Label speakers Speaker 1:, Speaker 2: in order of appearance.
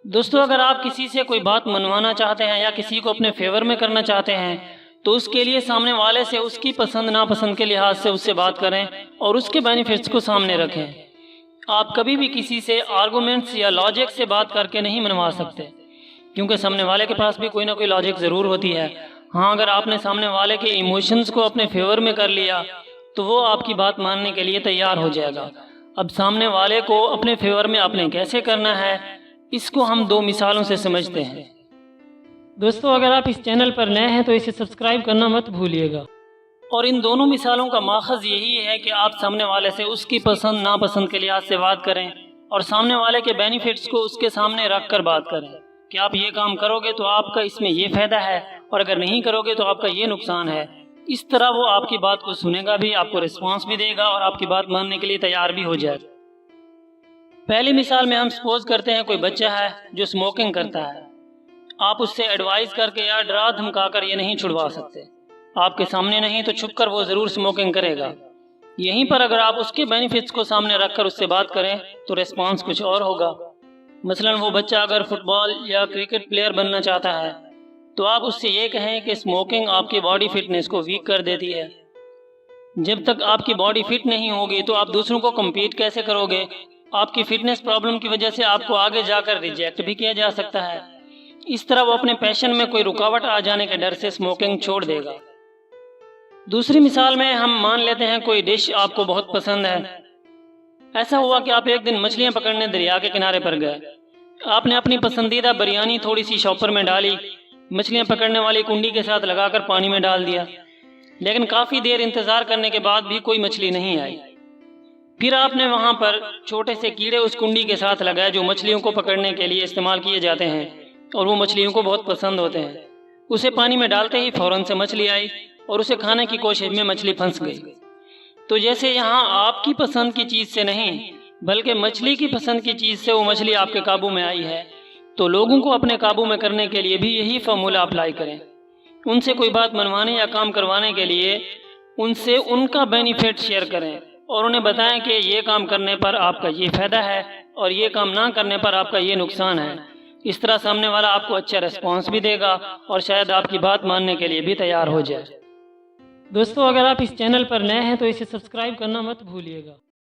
Speaker 1: دوستو اگر آپ کسی سے کوئی بات منوانا چاہتے ہیں یا کسی کو اپنے فیور میں کرنا چاہتے ہیں تو اس کے لیے سامنے والے سے اس کی پسند ناپسند کے لحاظ سے اس سے بات کریں اور اس کے بینیفٹس کو سامنے رکھیں۔ آپ کبھی بھی کسی سے آرگومنٹس یا لاجک سے بات کر کے نہیں منوا سکتے، کیونکہ سامنے والے کے پاس بھی کوئی نہ کوئی لاجک ضرور ہوتی ہے۔ ہاں، اگر آپ نے سامنے والے کے ایموشنز کو اپنے فیور میں کر لیا تو وہ آپ کی بات ماننے کے لیے تیار ہو جائے گا۔ اب سامنے والے کو اپنے فیور میں آپ نے کیسے کرنا ہے، اس کو ہم دو مثالوں سے سمجھتے ہیں۔ دوستو اگر آپ اس چینل پر نئے ہیں تو اسے سبسکرائب کرنا مت بھولیے گا۔ اور ان دونوں مثالوں کا ماخذ یہی ہے کہ آپ سامنے والے سے اس کی پسند ناپسند کے لحاظ سے بات کریں اور سامنے والے کے بینیفٹس کو اس کے سامنے رکھ کر بات کریں کہ آپ یہ کام کرو گے تو آپ کا اس میں یہ فائدہ ہے اور اگر نہیں کرو گے تو آپ کا یہ نقصان ہے۔ اس طرح وہ آپ کی بات کو سنے گا بھی، آپ کو رسپانس بھی دے گا اور آپ کی بات ماننے کے لیے تیار بھی ہو جائے گا۔ پہلی مثال میں ہم سپوز کرتے ہیں کوئی بچہ ہے جو اسموکنگ کرتا ہے۔ آپ اس سے ایڈوائز کر کے یا ڈرا دھمکا کر یہ نہیں چھڑوا سکتے، آپ کے سامنے نہیں تو چھپ کر وہ ضرور اسموکنگ کرے گا۔ یہیں پر اگر آپ اس کے بینیفٹس کو سامنے رکھ کر اس سے بات کریں تو ریسپانس کچھ اور ہوگا۔ مثلا وہ بچہ اگر فٹ بال یا کرکٹ پلیئر بننا چاہتا ہے تو آپ اس سے یہ کہیں کہ اسموکنگ آپ کی باڈی فٹنس کو ویک کر دیتی ہے۔ جب تک آپ کی باڈی فٹ نہیں ہوگی تو آپ دوسروں کو کمپیٹ کیسے کرو گے؟ آپ کی فٹنس پرابلم کی وجہ سے آپ کو آگے جا کر ریجیکٹ بھی کیا جا سکتا ہے۔ اس طرح وہ اپنے پیشن میں کوئی رکاوٹ آ جانے کے ڈر سے اسموکنگ چھوڑ دے گا۔ دوسری مثال میں ہم مان لیتے ہیں کوئی ڈش آپ کو بہت پسند ہے۔ ایسا ہوا کہ آپ ایک دن مچھلیاں پکڑنے دریا کے کنارے پر گئے۔ آپ نے اپنی پسندیدہ بریانی تھوڑی سی شاپر میں ڈالی، مچھلیاں پکڑنے والی کنڈی کے ساتھ لگا کر پانی میں ڈال دیا، لیکن کافی دیر انتظار کرنے کے بعد بھی کوئی مچھلی نہیں آئی۔ پھر آپ نے وہاں پر چھوٹے سے کیڑے اس کنڈی کے ساتھ لگائے جو مچھلیوں کو پکڑنے کے لیے استعمال کیے جاتے ہیں اور وہ مچھلیوں کو بہت پسند ہوتے ہیں۔ اسے پانی میں ڈالتے ہی فوراً سے مچھلی آئی اور اسے کھانے کی کوشش میں مچھلی پھنس گئی۔ تو جیسے یہاں آپ کی پسند کی چیز سے نہیں بلکہ مچھلی کی پسند کی چیز سے وہ مچھلی آپ کے قابو میں آئی ہے، تو لوگوں کو اپنے قابو میں کرنے کے لیے بھی یہی فارمولہ اپلائی کریں۔ ان سے کوئی بات منوانے یا کام کروانے کے لیے ان سے ان کا بینیفٹ شیئر کریں اور انہیں بتائیں کہ یہ کام کرنے پر آپ کا یہ فائدہ ہے اور یہ کام نہ کرنے پر آپ کا یہ نقصان ہے۔ اس طرح سامنے والا آپ کو اچھا ریسپانس بھی دے گا اور شاید آپ کی بات ماننے کے لیے بھی تیار ہو جائے۔ دوستو اگر آپ اس چینل پر نئے ہیں تو اسے سبسکرائب کرنا مت بھولیے گا۔